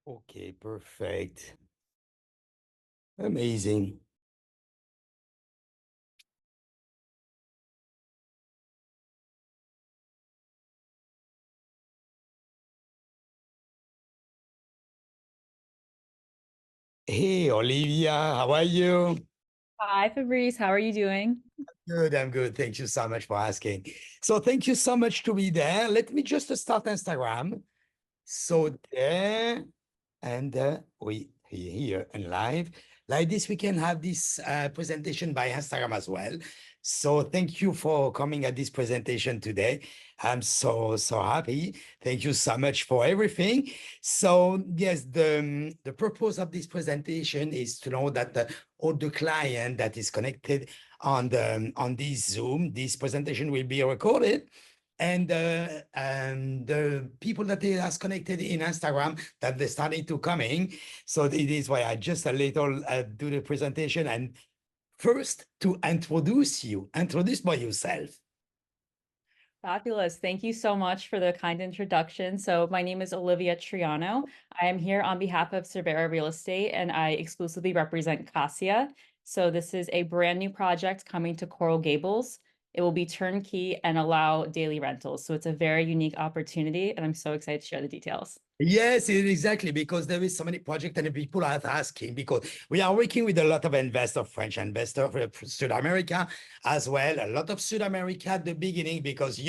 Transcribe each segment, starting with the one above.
Okay, perfect. Amazing. Hey, Olivia, how are you? Hi, Fabrice. How are you doing? Good, I'm good. Thank you so much for asking. So thank you so much to be there. Let me just start Instagram. So there, and we here and live. Like this, we can have this presentation by Instagram as well. So thank you for coming at this presentation today. I'm so happy. Thank you so much for everything. So yes, the purpose of this presentation is to know that all the client that is connected on this Zoom, this presentation will be recorded. And the people that they has connected in Instagram that they started to coming. So it is why I just a little do the presentation. And first to introduce by yourself. Fabulous. Thank you so much for the kind introduction. So my name is Olivia Triano. I am here on behalf of 𝐯𝐲 Real Estate, and I exclusively represent Cassia. So this is a brand new project coming to Coral Gables. It will be turnkey and allow daily rentals. So it's a very unique opportunity, and I'm so excited to share the details. Yes, exactly, because there is so many projects and people are asking because we are working with a lot of investors, French investors, South America as well. A lot of South America at the beginning because,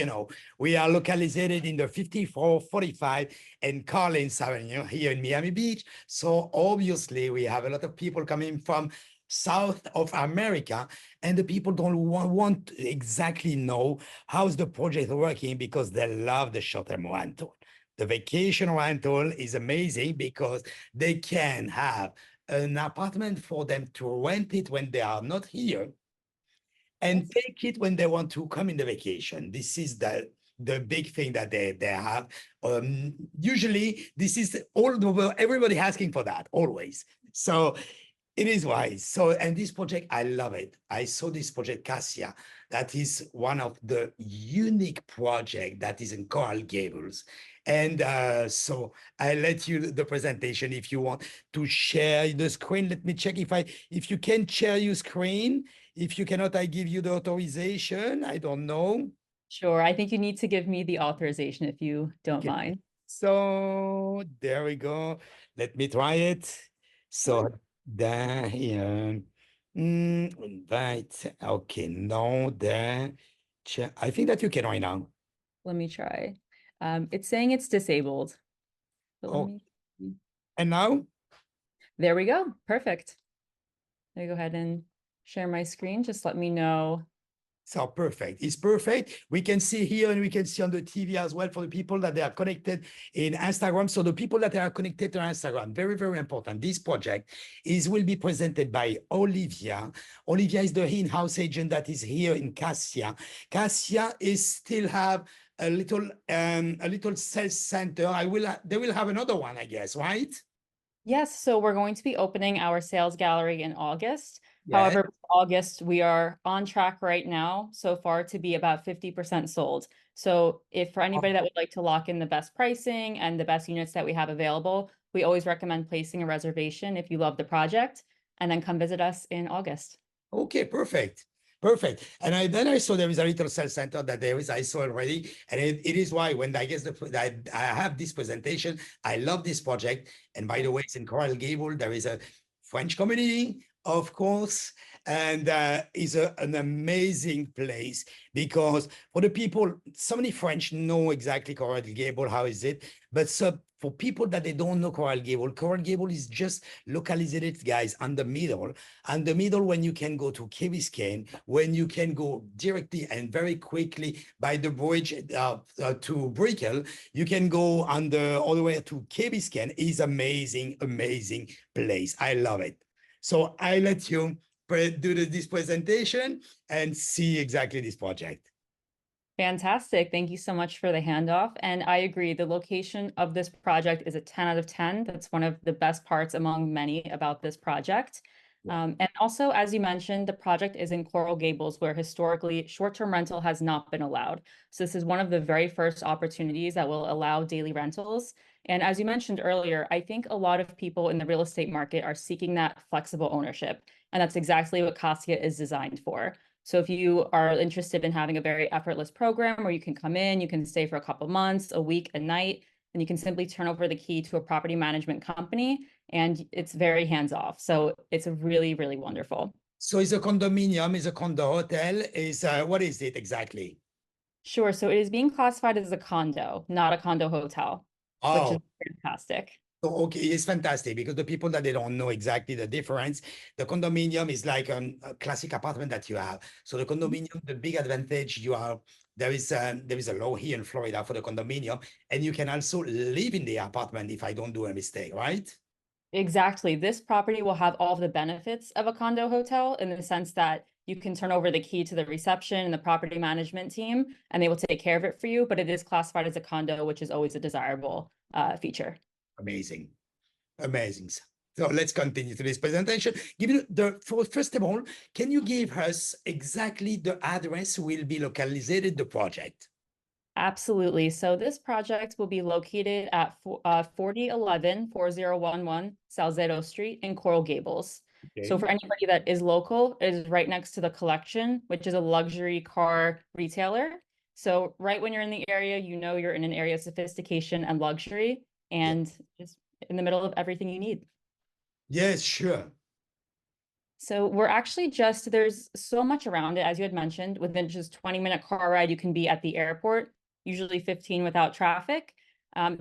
we are localized in the 5445 and Collins Avenue here in Miami Beach. So obviously we have a lot of people coming from South of America, and the people don't want to exactly know how's the project working because they love the short-term rental. The vacation rental is amazing because they can have an apartment for them to rent it when they are not here and take it when they want to come in the vacation. This is the big thing that they have. Usually, this is all over, everybody asking for that, always. So it is wise. So, and this project, I love it. I saw this project, Cassia, that is one of the unique project that is in Coral Gables. And so I let you the presentation if you want to share the screen. Let me check if you can share your screen. If you cannot, I give you the authorization. I don't know. Sure. I think you need to give me the authorization if you don't Okay. mind. So there we go. Let me try it. So Sure. there here. Invite. Okay, no, there. I think that you can right now. Let me try. It's saying it's disabled, but let Oh, me. and now? There we go. Perfect. Let me go ahead and share my screen. Just let me know. So perfect. It's perfect. We can see here and we can see on the TV as well for the people that they are connected in Instagram. So the people that are connected to Instagram, very, very important. This project will be presented by Olivia. Olivia is the in-house agent that is here in Cassia. Cassia is still have a little sales center. They will have another one, I guess, right? Yes, so we're going to be opening our sales gallery in August. Yeah. However, August, we are on track right now so far to be about 50% sold. So if for anybody that would like to lock in the best pricing and the best units that we have available, we always recommend placing a reservation if you love the project and then come visit us in August. Okay, perfect. Perfect. And then I saw there is a little sales center that I saw already. And it is why when I guess I have this presentation, I love this project. And by the way, it's in Coral Gable. There is a French community, of course, and is an amazing place because for the people, so many French know exactly Coral Gable, how is it? But so for people that they don't know Coral Gable is just localized, guys, on the middle. And the middle, when you can go to 𝐭𝐻𝐿, when you can go directly and very quickly by the bridge to Brickell, you can go all the way to 𝐭𝐻𝐿 is amazing, amazing place. I love it. So I let you do this presentation and see exactly this project. Fantastic. Thank you so much for the handoff. And I agree, the location of this project is a 10 out of 10. That's one of the best parts among many about this project. And also, as you mentioned, the project is in Coral Gables, where historically short-term rental has not been allowed. So this is one of the very first opportunities that will allow daily rentals. And as you mentioned earlier, I think a lot of people in the real estate market are seeking that flexible ownership. And that's exactly what Cassia is designed for. So if you are interested in having a very effortless program where you can come in, you can stay for a couple months, a week, a night, and you can simply turn over the key to a property management company, and it's very hands off. So it's really, really wonderful. So is a condominium, is a condo hotel, is what is it exactly? Sure. So it is being classified as a condo, not a condo hotel, which is Oh, fantastic. so, okay, it's fantastic because the people that they don't know exactly the difference, the condominium is like a classic apartment that you have. So the condominium, the big advantage you are, there is a law here in Florida for the condominium, and you can also live in the apartment if I don't do a mistake, right? Exactly. This property will have all of the benefits of a condo hotel in the sense that you can turn over the key to the reception and the property management team, and they will take care of it for you. But it is classified as a condo, which is always a desirable feature. Amazing, amazing. So let's continue to this presentation. Give you first of all, can you give us exactly the address will be localized the project? Absolutely. So this project will be located at 4011 Salcedo Street in Coral Gables. So Okay. for anybody that is local, it is right next to the Collection, which is a luxury car retailer. So right when you're in the area, you know you're in an area of sophistication and luxury, Yeah. and just in the middle of everything you need. Yes, sure. So we're actually there's so much around it. As you had mentioned, within just 20-minute car ride, you can be at the airport, usually 15 without traffic.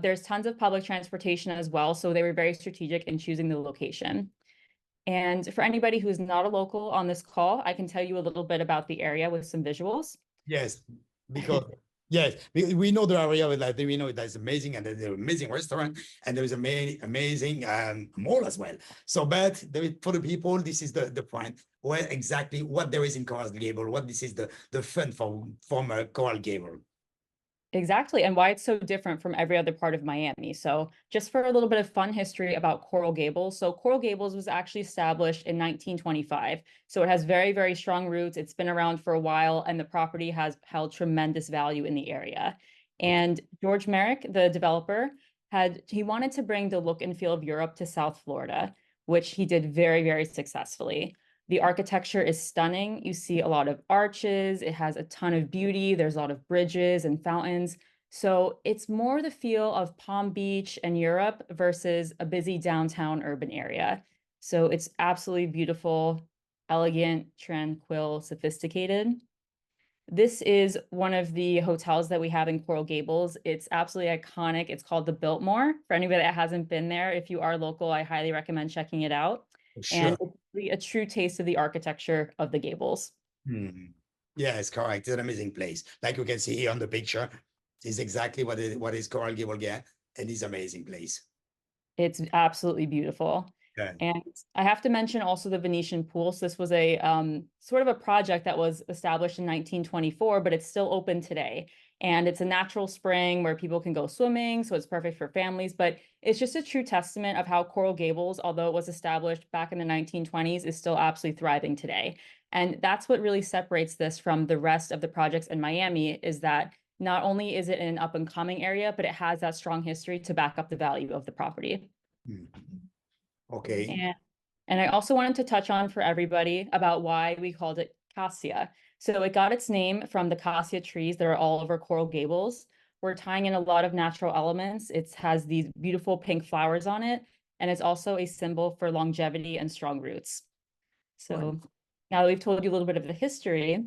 There's tons of public transportation as well. So they were very strategic in choosing the location. And for anybody who's not a local on this call, I can tell you a little bit about the area with some visuals. Yes, because yes, we know the area with like we know that's amazing, and there's an amazing restaurant, and there is amazing mall as well. So, but for the people, this is the point where exactly what there is in Coral Gable, what this is the fun from Coral Gable. Exactly, and why it's so different from every other part of Miami. So just for a little bit of fun history about Coral Gables. So Coral Gables was actually established in 1925. So it has very, very strong roots. It's been around for a while, and the property has held tremendous value in the area. And George Merrick, the developer, he wanted to bring the look and feel of Europe to South Florida, which he did very, very successfully. The architecture is stunning. You see a lot of arches. It has a ton of beauty. There's a lot of bridges and fountains. So it's more the feel of Palm Beach and Europe versus a busy downtown urban area. So it's absolutely beautiful, elegant, tranquil, sophisticated. This is one of the hotels that we have in Coral Gables. It's absolutely iconic. It's called the Biltmore. For anybody that hasn't been there, if you are local, I highly recommend checking it out. And Sure. it's really a true taste of the architecture of the Gables. Hmm. Yes, correct. It's an amazing place. Like you can see here on the picture, is exactly what is Coral Gable get, and it's amazing place. It's absolutely beautiful. Yeah. And I have to mention also the Venetian pool. So this was a sort of a project that was established in 1924, but it's still open today. And it's a natural spring where people can go swimming, so it's perfect for families. But it's just a true testament of how Coral Gables, although it was established back in the 1920s, is still absolutely thriving today. And that's what really separates this from the rest of the projects in Miami, is that not only is it in an up and coming area, but it has that strong history to back up the value of the property. Hmm. Okay. And, and I also wanted to touch on for everybody about why we called it Cassia. So it got its name from the cassia trees that are all over Coral Gables. We're tying in a lot of natural elements. It has these beautiful pink flowers on it, and it's also a symbol for longevity and strong roots. Right. So now that we've told you a little bit of the history,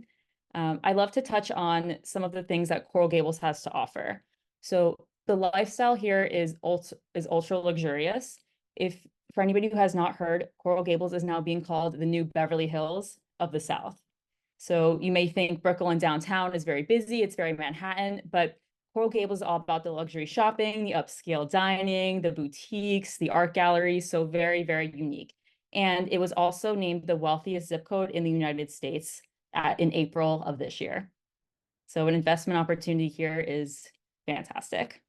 I love to touch on some of the things that Coral Gables has to offer. So the lifestyle here is ultra luxurious. If for anybody who has not heard, Coral Gables is now being called the new Beverly Hills of the South. So you may think Brooklyn downtown is very busy, it's very Manhattan, but Coral Gables is all about the luxury shopping, the upscale dining, the boutiques, the art galleries, so very, very unique. And it was also named the wealthiest zip code in the United States in April of this year. So an investment opportunity here is fantastic.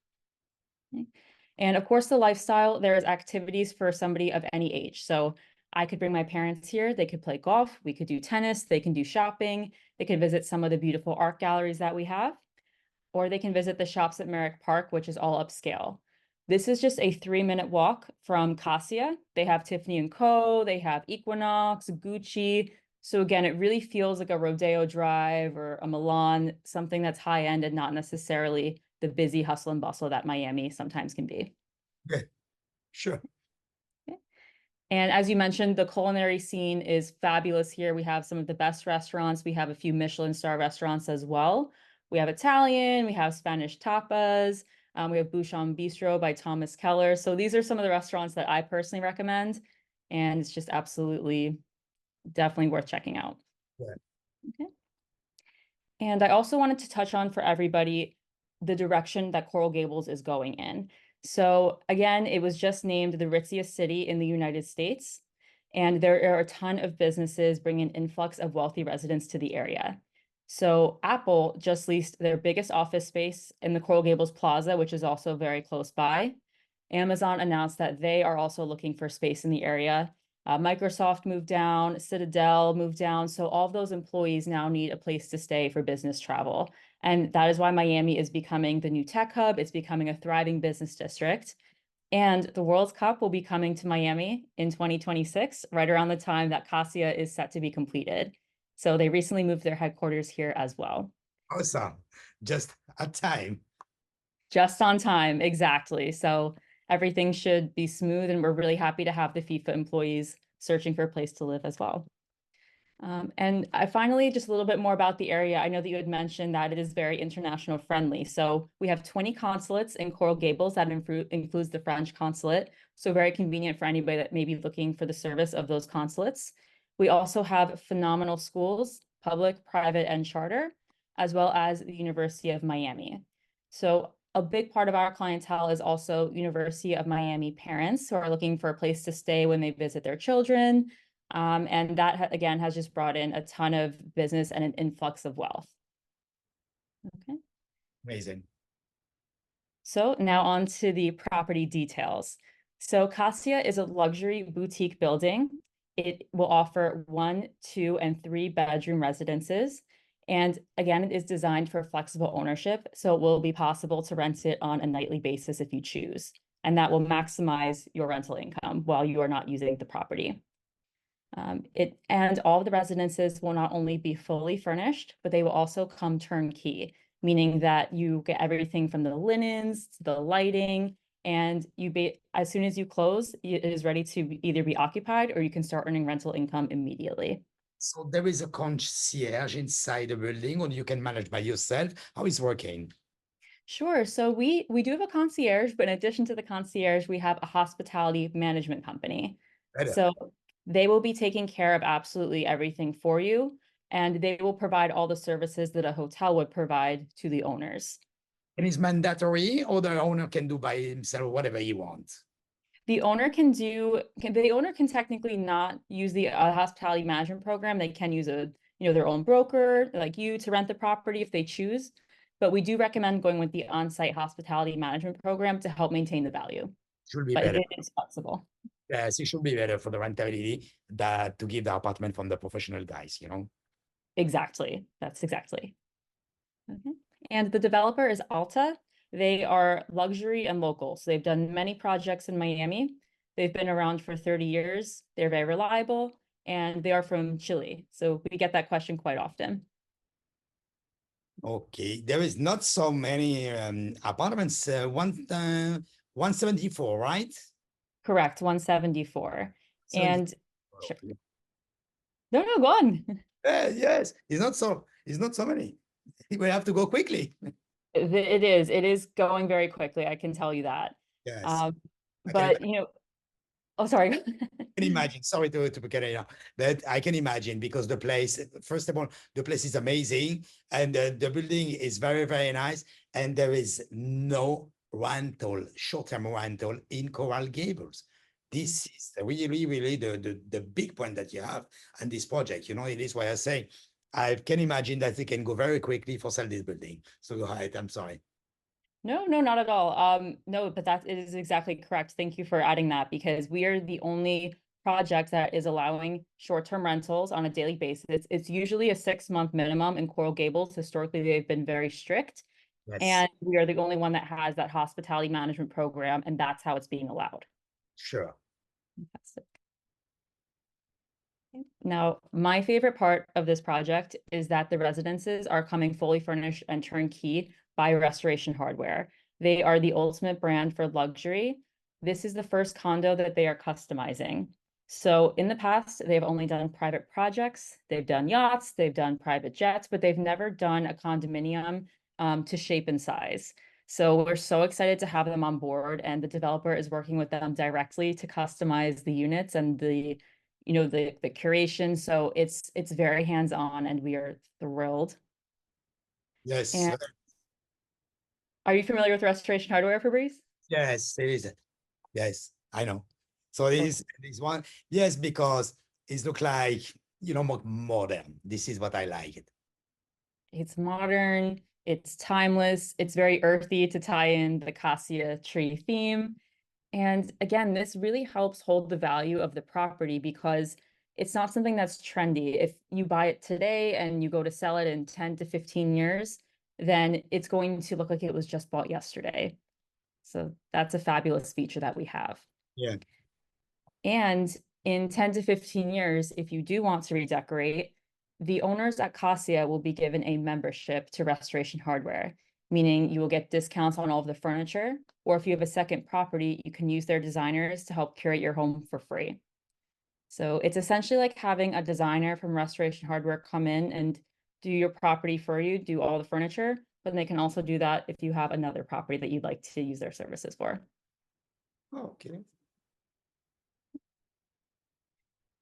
And of course, the lifestyle, there's activities for somebody of any age. So I could bring my parents here. They could play golf. We could do tennis. They can do shopping. They could visit some of the beautiful art galleries that we have, or they can visit the shops at Merrick Park, which is all upscale. This is just a 3-minute walk from Cassia. They have Tiffany & Co., they have Equinox, Gucci. So again, it really feels like a Rodeo Drive or a Milan, something that's high-end and not necessarily the busy hustle and bustle that Miami sometimes can be. Yeah, sure. And as you mentioned, the culinary scene is fabulous here. We have some of the best restaurants. We have a few Michelin star restaurants as well. We have Italian, we have Spanish tapas, we have Bouchon Bistro by Thomas Keller. So these are some of the restaurants that I personally recommend, and it's just absolutely, definitely worth checking out. Yeah. Okay. And I also wanted to touch on for everybody the direction that Coral Gables is going in. So again, it was just named the ritziest city in the United States, and there are a ton of businesses bringing an influx of wealthy residents to the area. So Apple just leased their biggest office space in the Coral Gables Plaza, which is also very close by. Amazon announced that they are also looking for space in the area. Microsoft moved down, Citadel moved down. So all of those employees now need a place to stay for business travel. And that is why Miami is becoming the new tech hub. It's becoming a thriving business district. And the World Cup will be coming to Miami in 2026, right around the time that Cassia is set to be completed. So they recently moved their headquarters here as well. Awesome. Just a time. Just on time, exactly. So everything should be smooth, and we're really happy to have the FIFA employees searching for a place to live as well. And I finally, just a little bit more about the area. I know that you had mentioned that it is very international friendly. So we have 20 consulates in Coral Gables. That includes the French consulate. So very convenient for anybody that may be looking for the service of those consulates. We also have phenomenal schools, public, private, and charter, as well as the University of Miami. So a big part of our clientele is also University of Miami parents who are looking for a place to stay when they visit their children. And that, again, has just brought in a ton of business and an influx of wealth. Okay. Amazing. So now on to the property details. So Cassia is a luxury boutique building. It will offer 1, 2, and 3 bedroom residences. And again, it is designed for flexible ownership. So it will be possible to rent it on a nightly basis if you choose. And that will maximize your rental income while you are not using the property. And all of the residences will not only be fully furnished, but they will also come turnkey, meaning that you get everything from the linens to the lighting, and as soon as you close, it is ready to either be occupied or you can start earning rental income immediately. So there is a concierge inside the building, or you can manage by yourself. How is working? Sure. So we do have a concierge, but in addition to the concierge, we have a hospitality management company. Better. So they will be taking care of absolutely everything for you, and they will provide all the services that a hotel would provide to the owners. And it's mandatory, or the owner can do by himself whatever he wants? The owner can technically not use the hospitality management program. They can use their own broker like you to rent the property if they choose. But we do recommend going with the on-site hospitality management program to help maintain the value. Should be But better. it is flexible. Yes, it should be better for the rentability that to give the apartment from the professional guys, you know? Exactly. That's exactly. Okay. And the developer is Alta. They are luxury and local. So they've done many projects in Miami. They've been around for 30 years. They're very reliable, and they are from Chile. So we get that question quite often. Okay, there is not so many apartments. 174, right? Correct, 174. And sure. Okay. No, go on. Yes, it's not so many. We have to go quickly. It is going very quickly, I can tell you that. Yes. But oh, sorry. I can imagine, sorry to cut it out, but I can imagine because the place, first of all, the place is amazing, and the building is very, very nice, and there is no rental, short-term rental in Coral Gables. This is really, really the big point that you have on this project. It is why I say I can imagine that they can go very quickly for sell this building. So go ahead, I'm sorry. No, not at all. No, but that is exactly correct. Thank you for adding that, because we are the only project that is allowing short-term rentals on a daily basis. It's usually a 6-month minimum in Coral Gables. Historically, they've been very strict. Yes, And we are the only one that has that hospitality management program, and that's how it's being allowed. sure. Fantastic. Now, my favorite part of this project is that the residences are coming fully furnished and turnkey by Restoration Hardware. They are the ultimate brand for luxury. This is the first condo that they are customizing. So in the past, they've only done private projects, they've done yachts, they've done private jets, but they've never done a condominium to shape and size. So we're so excited to have them on board, and the developer is working with them directly to customize the units and the curation. So it's very hands-on, and we are thrilled. Yes, And are you familiar with Restoration Hardware, Fabrice? yes, it is. Yes, I know. So this one, yes, because it look like, more modern. This is what I like it. It's modern, it's timeless, it's very earthy to tie in the cassia tree theme. And again, this really helps hold the value of the property because it's not something that's trendy. If you buy it today and you go to sell it in 10 to 15 years, then it's going to look like it was just bought yesterday. So that's a fabulous feature that we have. Yeah. And in 10 to 15 years, if you do want to redecorate, the owners at Cassia will be given a membership to Restoration Hardware, meaning you will get discounts on all of the furniture, or if you have a second property, you can use their designers to help curate your home for free. So it's essentially like having a designer from Restoration Hardware come in and do your property for you, do all the furniture, but they can also do that if you have another property that you'd like to use their services for. Okay.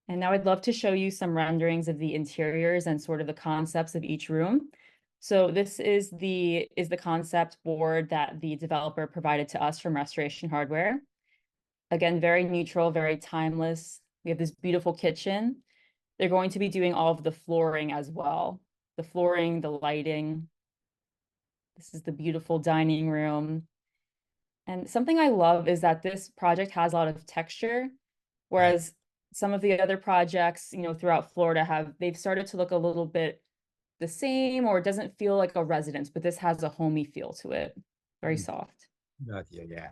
And now I'd love to show you some renderings of the interiors and sort of the concepts of each room. So this is the concept board that the developer provided to us from Restoration Hardware. Again, very neutral, very timeless. We have this beautiful kitchen. They're going to be doing all of the flooring as well. The flooring, the lighting. This is the beautiful dining room. And something I love is that this project has a lot of texture, whereas some of the other projects, throughout Florida they've started to look a little bit the same, or it doesn't feel like a residence, but this has a homey feel to it. Very soft. Not yet, yeah.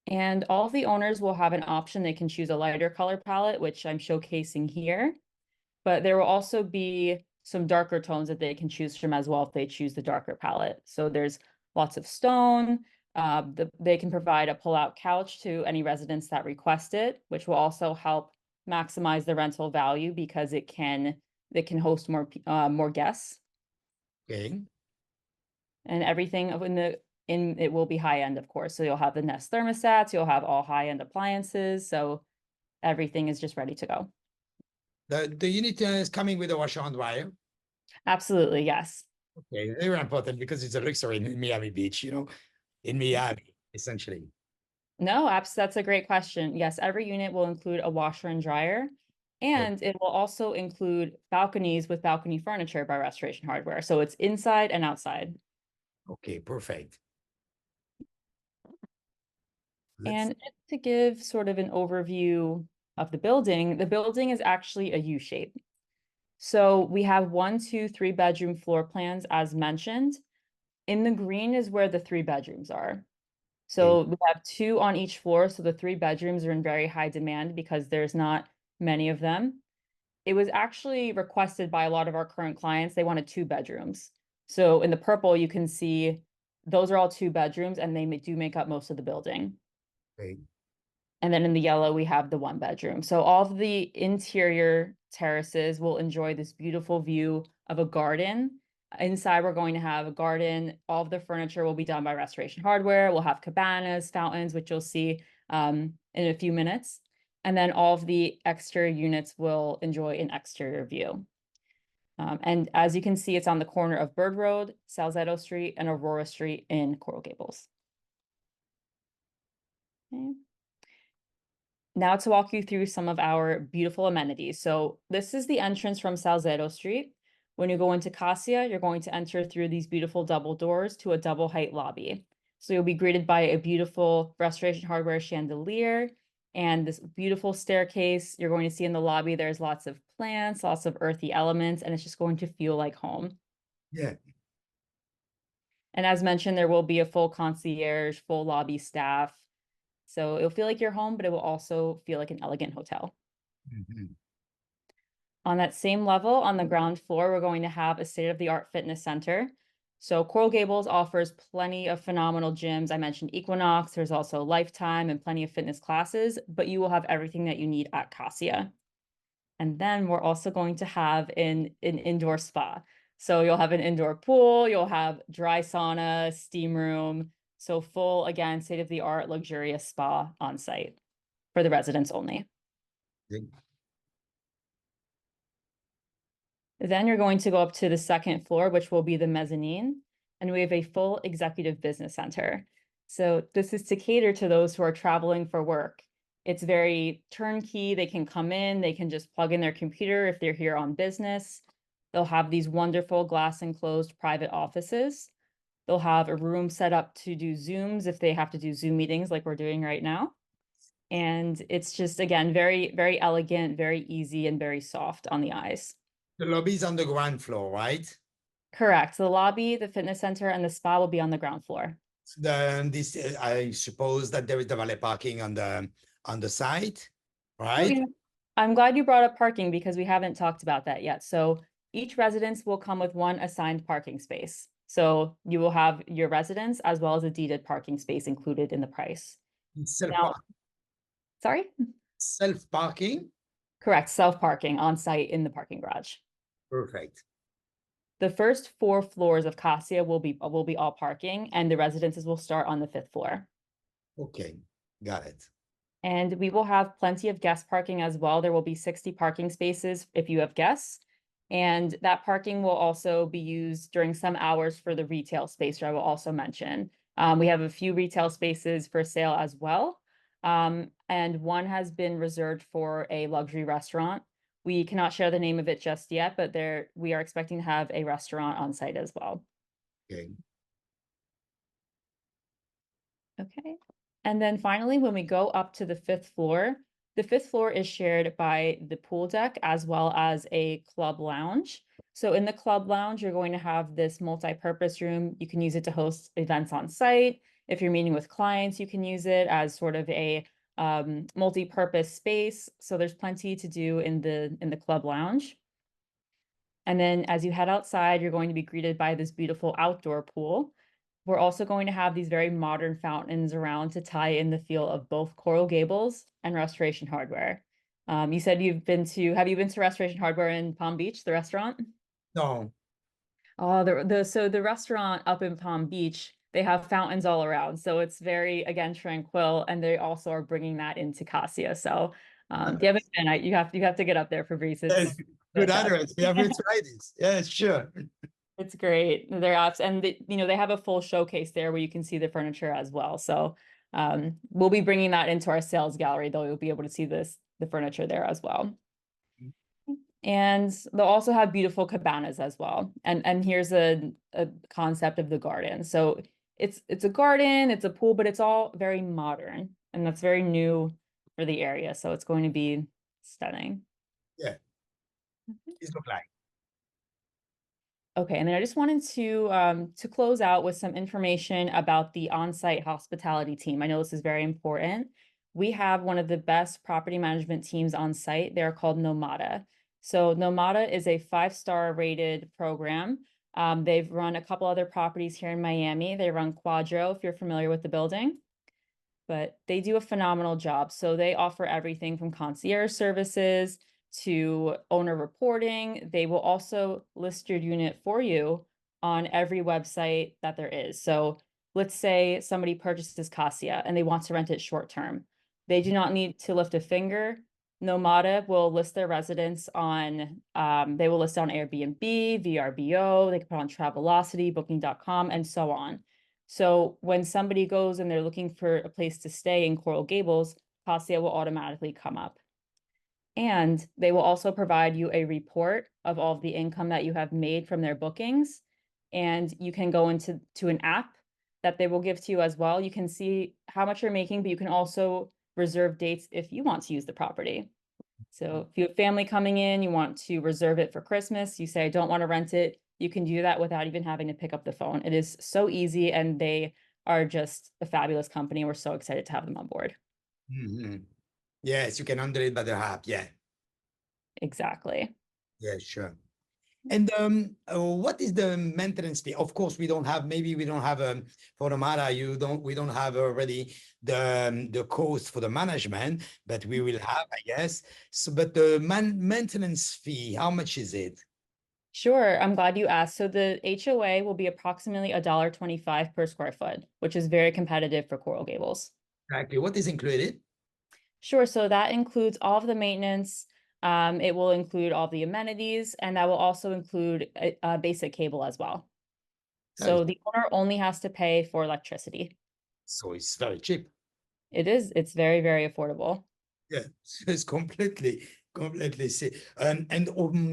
And all of the owners will have an option. They can choose a lighter color palette, which I'm showcasing here, but there will also be some darker tones that they can choose from as well if they choose the darker palette. So there's lots of stone. They can provide a pull-out couch to any residents that request it, which will also help maximize the rental value because it can host more guests. Okay. And everything it will be high end, of course. So you'll have the Nest thermostats, you'll have all high end appliances. So everything is just ready to go. The unit is coming with a washer and dryer. Absolutely, yes. Okay, very important because it's a luxury in Miami Beach, in Miami, essentially. No, that's a great question. Yes, every unit will include a washer and dryer, and it will also include balconies with balcony furniture by Restoration Hardware. So it's inside and outside. Okay, perfect. And to give sort of an overview of the building is actually a U shape. So we have 1, 2, 3 bedroom floor plans as mentioned. In the green is where the 3 bedrooms are. So we have 2 on each floor. So the 3 bedrooms are in very high demand because there's not many of them. It was actually requested by a lot of our current clients. They wanted 2 bedrooms. So in the purple, you can see those are all 2 bedrooms and they do make up most of the building. Okay. And then in the yellow, we have the 1 bedroom. So all of the interior terraces will enjoy this beautiful view of a garden. Inside, we're going to have a garden. All of the furniture will be done by Restoration Hardware. We'll have cabanas, fountains, which you'll see in a few minutes. And then all of the exterior units will enjoy an exterior view. And as you can see, it's on the corner of Bird Road, Salcedo Street, and Aurora Street in Coral Gables. Okay. Now to walk you through some of our beautiful amenities. So this is the entrance from Salcedo Street. When you go into Cassia, you're going to enter through these beautiful double doors to a double height lobby. So you'll be greeted by a beautiful Restoration Hardware chandelier. and this beautiful staircase. You're going to see in the lobby, there's lots of plants, lots of earthy elements, and it's just going to feel like home. Yeah. And as mentioned, there will be a full concierge, full lobby staff. So it'll feel like your home, but it will also feel like an elegant hotel. Mhm. On that same level, on the ground floor, we're going to have a state-of-the-art fitness center. So Coral Gables offers plenty of phenomenal gyms. I mentioned Equinox, there's also Lifetime and plenty of fitness classes, but you will have everything that you need at Cassia. And then we're also going to have an indoor spa. So you'll have an indoor pool, you'll have dry sauna, steam room. So full, again, state-of-the-art luxurious spa on site for the residents only. Yeah. Then you're going to go up to the second floor, which will be the mezzanine, and we have a full executive business center. So this is to cater to those who are traveling for work. It's very turnkey. They can come in, they can just plug in their computer if they're here on business. They'll have these wonderful glass enclosed private offices. They'll have a room set up to do Zooms if they have to do Zoom meetings like we're doing right now. And it's just, again, very, very elegant, very easy, and very soft on the eyes. The lobby is on the ground floor, right? Correct. The lobby, the fitness center, and the spa will be on the ground floor. Then this, I suppose that there is the valet parking on the side, right? Okay. I'm glad you brought up parking because we haven't talked about that yet. So each residence will come with one assigned parking space. So you will have your residence as well as a deeded parking space included in the price. Self Now, sorry? self parking. Correct, self-parking on site in the parking garage. Perfect. The first 4 floors of Cassia will be all parking, and the residences will start on the 5th floor. Okay, got it. And we will have plenty of guest parking as well. There will be 60 parking spaces if you have guests. And that parking will also be used during some hours for the retail space, which I will also mention. We have a few retail spaces for sale as well. And one has been reserved for a luxury restaurant. We cannot share the name of it just yet, but we are expecting to have a restaurant on site as well. Okay. Okay. And then finally, when we go up to the 5th floor, the 5th floor is shared by the pool deck as well as a club lounge. So in the club lounge, you're going to have this multi-purpose room. You can use it to host events on site. If you're meeting with clients, you can use it as sort of a multi-purpose space. So there's plenty to do in the club lounge. And then as you head outside, you're going to be greeted by this beautiful outdoor pool. We're also going to have these very modern fountains around to tie in the feel of both Coral Gables and Restoration Hardware. You said have you been to Restoration Hardware in Palm Beach, the restaurant? No. Oh, so the restaurant up in Palm Beach, they have fountains all around. So it's very, again, tranquil, and they also are bringing that into Cassia. So if you haven't been, you have to get up there, Fabrice. Yes, good address. We have to try this. Yes, sure. It's great. They're apps, and they have a full showcase there where you can see the furniture as well. So we'll be bringing that into our sales gallery, though you'll be able to see the furniture there as well. And they'll also have beautiful cabanas as well. And here's a concept of the garden. So it's a garden, it's a pool, but it's all very modern, and that's very new for the area. So it's going to be stunning. Yeah. It look like. Okay, and then I just wanted to close out with some information about the on-site hospitality team. I know this is very important. We have one of the best property management teams on site. They're called Nomada. So Nomada is a 5-star rated program. They've run a couple other properties here in Miami. They run Quadro, if you're familiar with the building, but they do a phenomenal job. So they offer everything from concierge services to owner reporting. They will also list your unit for you on every website that there is. So let's say somebody purchases Cassia and they want to rent it short term. They do not need to lift a finger. Nomada will list their residence on, they will list on Airbnb, VRBO, they can put on Travelocity, Booking.com, and so on. So when somebody goes and they're looking for a place to stay in Coral Gables, Cassia will automatically come up. And they will also provide you a report of all of the income that you have made from their bookings. And you can go into an app that they will give to you as well. You can see how much you're making, but you can also reserve dates if you want to use the property. So if you have family coming in, you want to reserve it for Christmas, you say, I don't want to rent it, you can do that without even having to pick up the phone. It is so easy, and they are just a fabulous company. We're so excited to have them on board. Mhm. Yes, you can handle it by the app. Yeah, Exactly. yeah, sure. And what is the maintenance fee? Of course, we don't have, maybe we don't have for the Mara, we don't have already the cost for the management, but we will have, I guess. So, but the maintenance fee, how much is it? Sure, I'm glad you asked. So the HOA will be approximately $1.25 per square foot, which is very competitive for Coral Gables. Exactly. What is included? Sure, so that includes all of the maintenance. It will include all the amenities, and that will also include a basic cable as well. That is- So the owner only has to pay for electricity. So it's very cheap. It's very, very affordable. Yeah, it's completely see. And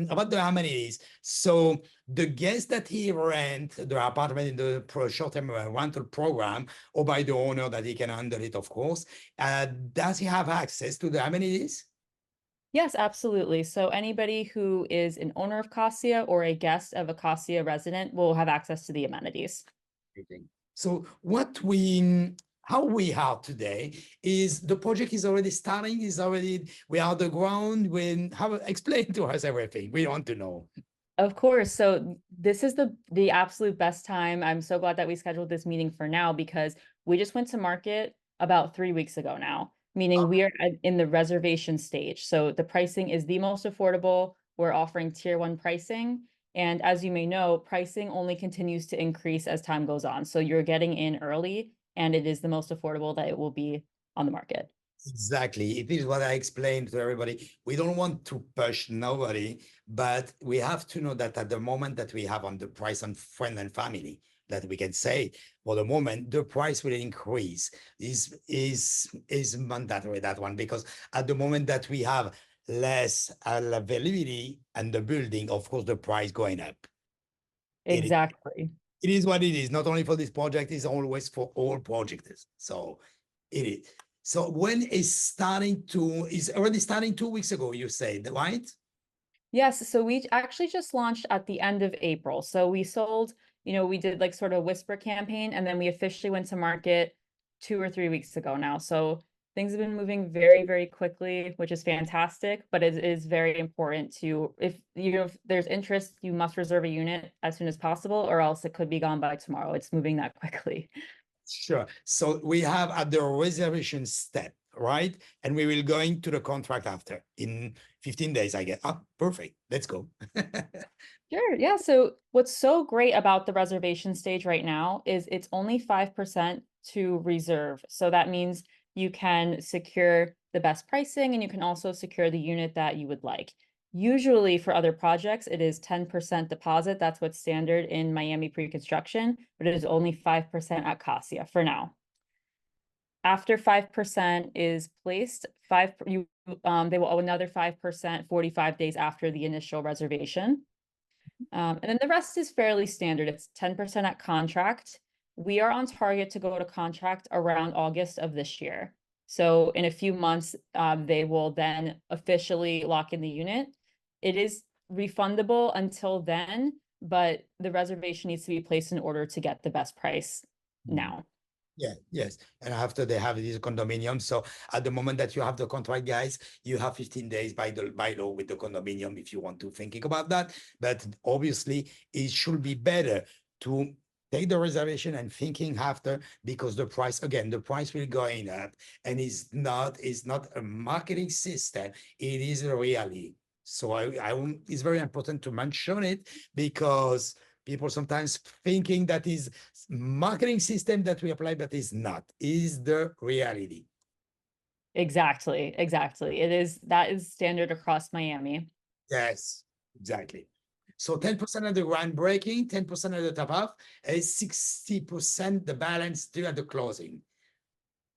about the amenities, so the guest that he rent the apartment in the short-term rental program, or by the owner that he can handle it, of course, does he have access to the amenities? Yes, absolutely. So anybody who is an owner of Cassia or a guest of a Cassia resident will have access to the amenities. Everything. So how we are today is the project is already starting, we are on the ground. Explain to us everything. We want to know. Of course. So this is the absolute best time. I'm so glad that we scheduled this meeting for now, because we just went to market about 3 weeks ago now, meaning we are in the reservation stage. So the pricing is the most affordable. We're offering tier 1 pricing. And as you may know, pricing only continues to increase as time goes on. So you're getting in early, and it is the most affordable that it will be on the market. Exactly. It is what I explained to everybody. We don't want to push nobody, but we have to know that at the moment that we have on the price on friend and family, that we can say for the moment the price will increase is mandatory, that one, because at the moment that we have less availability and the building, of course, the price going up. Exactly. It is what it is, not only for this project, it's always for all projects. So it is. So when is already starting 2 weeks ago, you said, right? Yes, so we actually just launched at the end of April. So we sold, we did like sort of whisper campaign, and then we officially went to market 2 or 3 weeks ago now. So things have been moving very, very quickly, which is fantastic, but it is very important to, if there's interest, you must reserve a unit as soon as possible, or else it could be gone by tomorrow. It's moving that quickly. Sure. So we have at the reservation step, right? And we will go into the contract after in 15 days, I guess. Ah, perfect. Let's go. Sure. Yeah. So what's so great about the reservation stage right now is it's only 5% to reserve. So that means you can secure the best pricing, and you can also secure the unit that you would like. Usually for other projects, it is 10% deposit. That's what's standard in Miami pre-construction, but it is only 5% at Cassia for now. After 5% is placed, they will owe another 5% 45 days after the initial reservation. And then the rest is fairly standard. It's 10% at contract. We are on target to go to contract around August of this year. So in a few months, they will then officially lock in the unit. It is refundable until then, but the reservation needs to be placed in order to get the best price now. Yeah, yes. And after they have this condominium. So at the moment that you have the contract, guys, you have 15 days by law with the condominium if you want to thinking about that. But obviously it should be better to take the reservation and thinking after, because the price will going up, and it's not a marketing system, it is a reality. So it's very important to mention it, because people sometimes thinking that is marketing system that we apply, but is not, is the reality. Exactly. That is standard across Miami. Yes, exactly. So 10% of the groundbreaking, 10% of the top off, is 60% the balance due at the closing.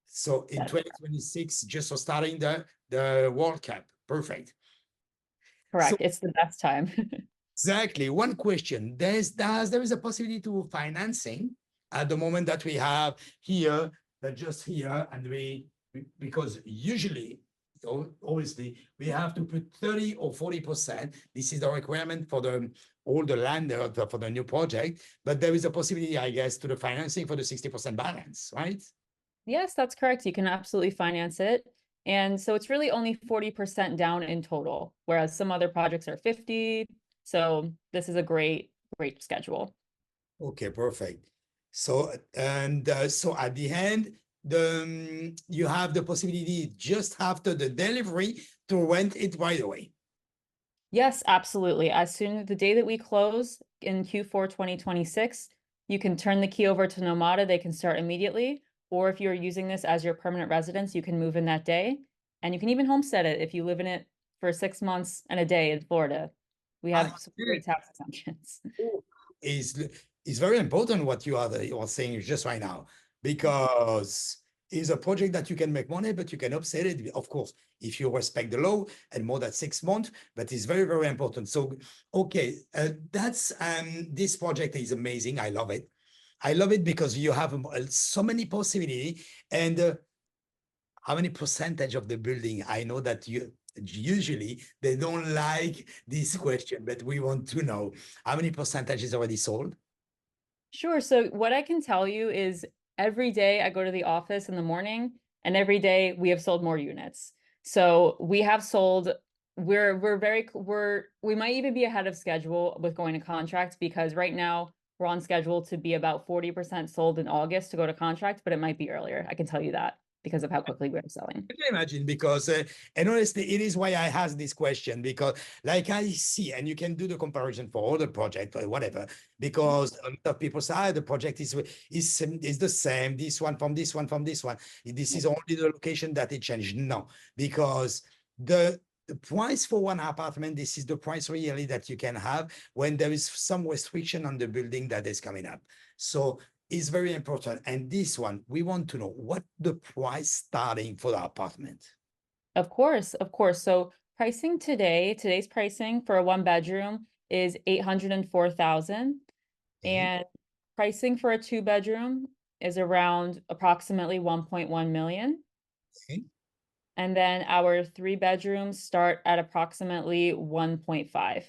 So in 2026, just for starting the World Cup. Perfect. Correct. So It's the best time. exactly. One question. There is a possibility to financing at the moment that we have here, that just here, and we because usually, obviously, we have to put 30 or 40%. This is the requirement for all the land for the new project, but there is a possibility, I guess, to the financing for the 60% balance, right? Yes, that's correct. You can absolutely finance it. And so it's really only 40% down in total, whereas some other projects are 50. So this is a great schedule. Okay, perfect. So, so at the end, you have the possibility just after the delivery to rent it right away. Yes, absolutely. As soon as the day that we close in Q4 2026, you can turn the key over to Nomada. They can start immediately. Or if you're using this as your permanent residence, you can move in that day. And you can even homestead it if you live in it for 6 months and a day in Florida. We have some great tax exemptions. Is very important what you are saying just right now, because it's a project that you can make money, but you can upset it, of course, if you respect the law and more than 6 months, but it's very, very important. So, okay, that's this project is amazing. I love it. I love it because you have so many possibilities. And how many percentage of the building? I know that you usually they don't like this question, but we want to know how many percentage is already sold. Sure. So what I can tell you is every day I go to the office in the morning, and every day we have sold more units. So we have sold, we might even be ahead of schedule with going to contract, because right now we're on schedule to be about 40% sold in August to go to contract, but it might be earlier. I can tell you that because of how quickly we're selling. I can imagine, because and honestly, it is why I asked this question, because like I see, and you can do the comparison for other project or whatever, because a lot of people say the project is the same, this one from this one from this one. This is only the location that it changed. No, because the price for one apartment, this is the price really that you can have when there is some restriction on the building that is coming up. So is very important. And this one, we want to know what the price starting for the apartment. Of course, of course. So pricing today's pricing for a 1 bedroom is 804,000. Okay. And pricing for a 2 bedroom is around approximately 1.1 million. Okay. And then our 3 bedrooms start at approximately 1.5.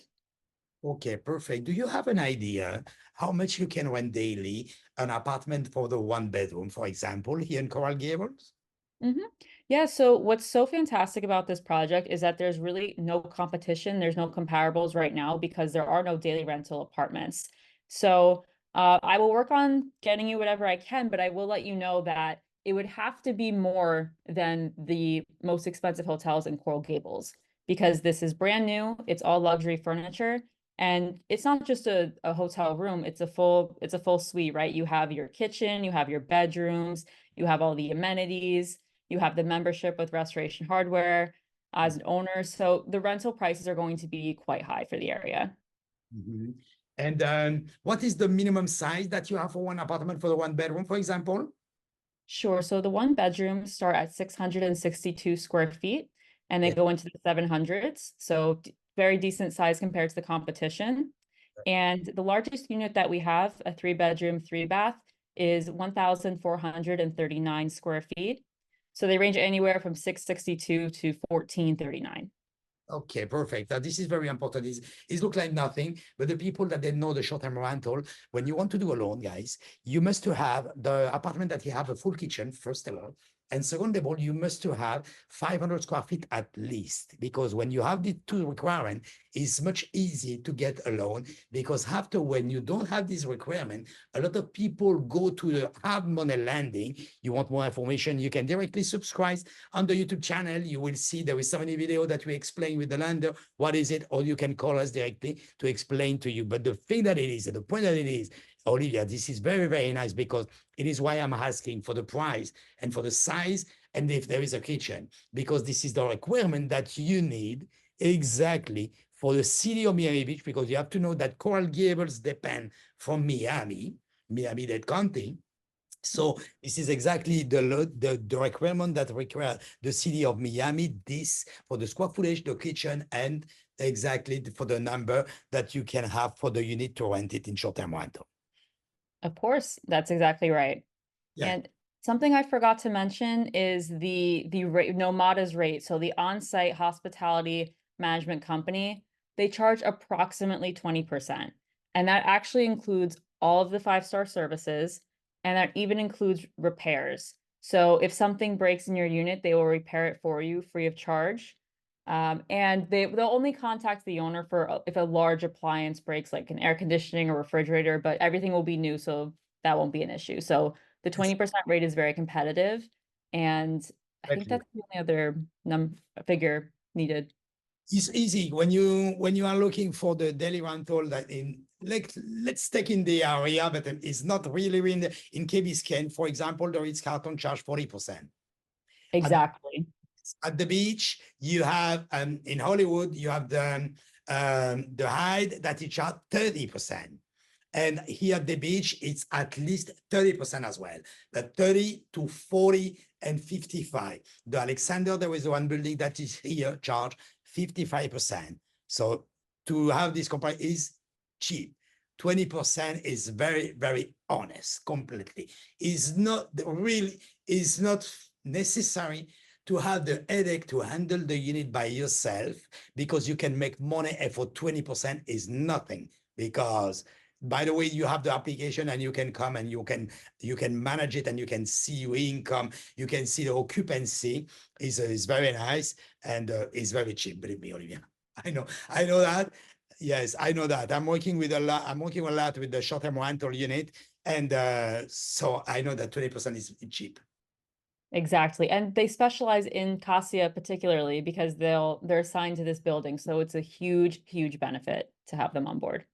Okay, perfect. Do you have an idea how much you can rent daily an apartment for the 1 bedroom, for example, here in Coral Gables? Yeah, so what's so fantastic about this project is that there's really no competition. There's no comparables right now because there are no daily rental apartments. So I will work on getting you whatever I can, but I will let you know that it would have to be more than the most expensive hotels in Coral Gables, because this is brand new. It's all luxury furniture. And it's not just a hotel room, it's a full suite, right? You have your kitchen, you have your bedrooms, you have all the amenities. You have the membership with Restoration Hardware as an owner. So the rental prices are going to be quite high for the area. Mm-hmm. And what is the minimum size that you have for one apartment for the 1 bedroom, for example? Sure. So the 1 bedroom start at 662 square feet and they go into the 700s. So very decent size compared to the competition. And the largest unit that we have, a 3 bedroom, 3 bath, is 1,439 square feet. So they range anywhere from 662 to 1439. Okay, perfect. This is very important. It looks like nothing, but the people that they know the short-term rental, when you want to do a loan, guys, you must to have the apartment that you have a full kitchen, first of all. And second of all, you must to have 500 square feet at least, because when you have the two requirement, it's much easier to get a loan, because after when you don't have this requirement, a lot of people go to the hard money lending. You want more information, you can directly subscribe on the YouTube channel. You will see there is so many videos that we explain with the lender, what is it, or you can call us directly to explain to you. But the thing that it is, the point that it is, Olivia, this is very, very nice, because it is why I'm asking for the price and for the size, and if there is a kitchen, because this is the requirement that you need exactly for the city of Miami Beach, because you have to know that Coral Gables depend from Miami-Dade County. So this is exactly the requirement that require the city of Miami, this for the square footage, the kitchen, and exactly for the number that you can have for the unit to rent it in short-term rental. Of course, that's exactly right. Yeah. And Something I forgot to mention is the rate, Nomada's rate. So the on-site hospitality management company, they charge approximately 20%. And that actually includes all of the five-star services, and that even includes repairs. So if something breaks in your unit, they will repair it for you free of charge. And they'll only contact the owner for if a large appliance breaks, like an air conditioning or refrigerator, but everything will be new, so that won't be an issue. So the 20% rate is very competitive, and I think Exactly. that's the only other figure needed. It's easy when you are looking for the daily rental that in like let's take in the area, but it's not really in Key Biscayne, for example, the Ritz-Carlton charge 40%. Exactly. At the beach, you have in Hollywood, you have the Hyde that is charged 30%. And here at the beach, it's at least 30% as well. The 30 to 40 and 55. The Alexander, there is one building that is here charged 55%. So to have this comparison is cheap. 20% is very, very honest, completely. Is not really, is not necessary to have the headache to handle the unit by yourself, because you can make money, and for 20% is nothing, because by the way, you have the application and you can come and you can manage it, and you can see your income, you can see the occupancy is very nice, and is very cheap, believe me, Olivia. I know that. Yes, I know that. I'm working a lot with the short-term rental unit, and so I know that 20% is cheap. Exactly. And they specialize in Cassia particularly because they're assigned to this building. So it's a huge, huge benefit to have them on board.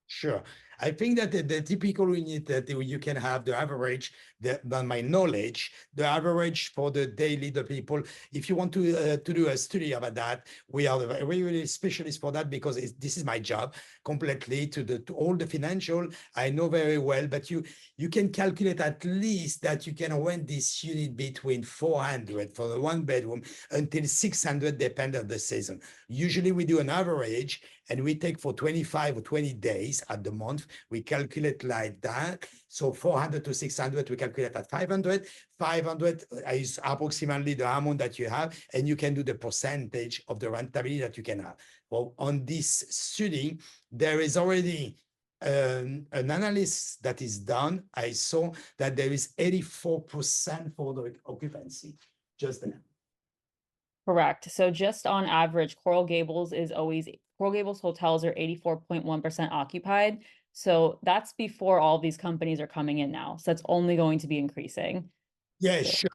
Sure. I think that the typical unit that you can have the average, by my knowledge, the average for the daily, the people, if you want to do a study about that, we are really specialists for that, because this is my job completely to all the financial. I know very well, but you can calculate at least that you can rent this unit between 400 for the one bedroom until 600, depend on the season. Usually we do an average, and we take for 25 or 20 days at the month. We calculate like that. So 400 to 600, we calculate at 500. 500 is approximately the amount that you have, and you can do the percentage of the rentability that you can have. Well, on this study, there is already an analysis that is done. I saw that there is 84% for the occupancy, just there. Correct. So just on average, Coral Gables hotels are 84.1% occupied. So that's before all these companies are coming in now. So that's only going to be increasing. Yeah, So-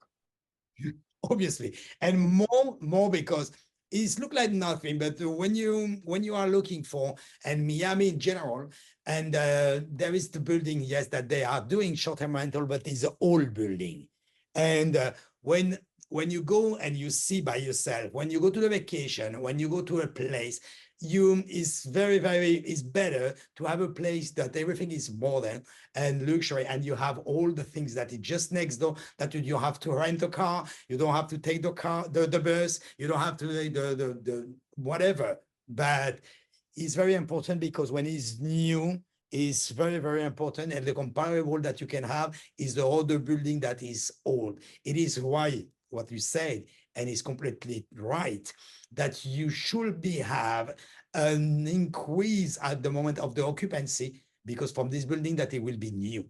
sure. Obviously, and more because it's look like nothing, but when you are looking for, and Miami in general, and there is the building, yes, that they are doing short-term rental, but it's an old building. And when you go and you see by yourself, when you go to the vacation, when you go to a place, is very, very, is better to have a place that everything is modern and luxury, and you have all the things that is just next door, that you have to rent a car, you don't have to take the bus, you don't have to the whatever. But it's very important, because when it's new, is very, very important, and the comparable that you can have is the older building that is old. It is why what you said, and it's completely right, that you should have an increase at the moment of the occupancy, because from this building that it will be new.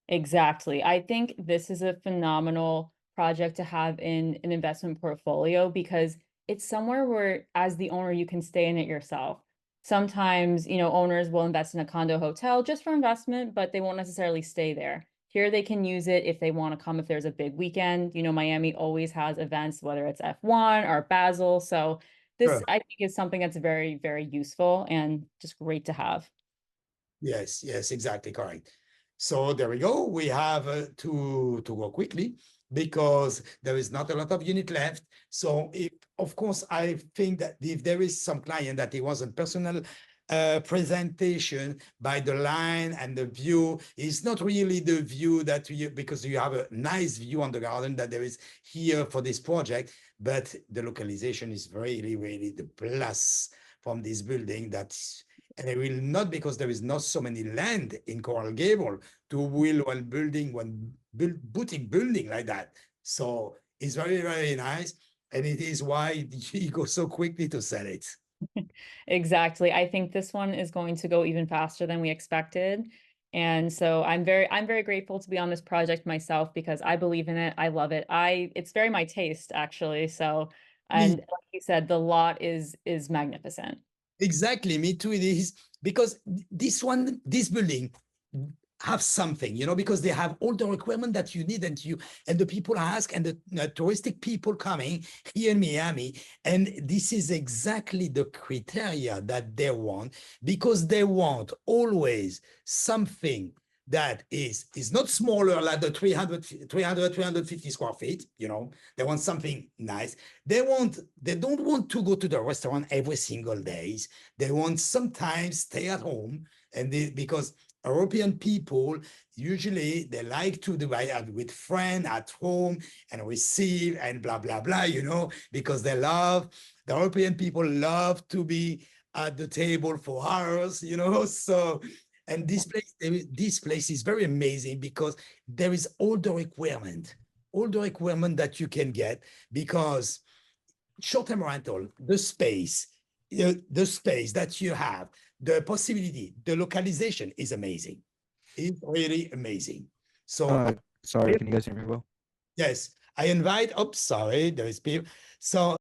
Exactly. I think this is a phenomenal project to have in an investment portfolio because it's somewhere where, as the owner, you can stay in it yourself. Sometimes, owners will invest in a condo hotel just for investment, but they won't necessarily stay there. Here, they can use it if they want to come, if there's a big weekend. Miami always has events, whether it's F1 or Basel. So this, Sure. I think, is something that's very, very useful and just great to have. Yes, yes, exactly correct. So there we go. We have to go quickly, because there is not a lot of unit left. So if, of course, I think that if there is some client that it was a personal presentation by the line and the view, is not really the view that you, because you have a nice view on the garden that there is here for this project, but the localization is really, really the plus from this building. That And it will not, because there is not so many land in Coral Gable to build one boutique building like that. So it's very, very nice. And it is why he goes so quickly to sell it. Exactly. I think this one is going to go even faster than we expected. And so I'm very grateful to be on this project myself because I believe in it. I love it. It's very my taste actually. So, Me and like you said, the lot is magnificent. Exactly, me too. It is because this building have something, because they have all the requirement that you need, and the people ask, and the touristic people coming here in Miami, and this is exactly the criteria that they want, because they want always something that is not smaller, like the 350 square feet. They want something nice. They don't want to go to the restaurant every single days. They want sometimes stay at home, because European people usually they like to do it with friends at home and receive and blah blah blah, because the European people love to be at the table for hours, So, and this place is very amazing because there is all the requirement that you can get, because short-term rental, the space that you have, the possibility, the localization is amazing. It's really amazing. So Sorry, can you guys hear me well? yes, I invite. Oh, sorry, there is people. So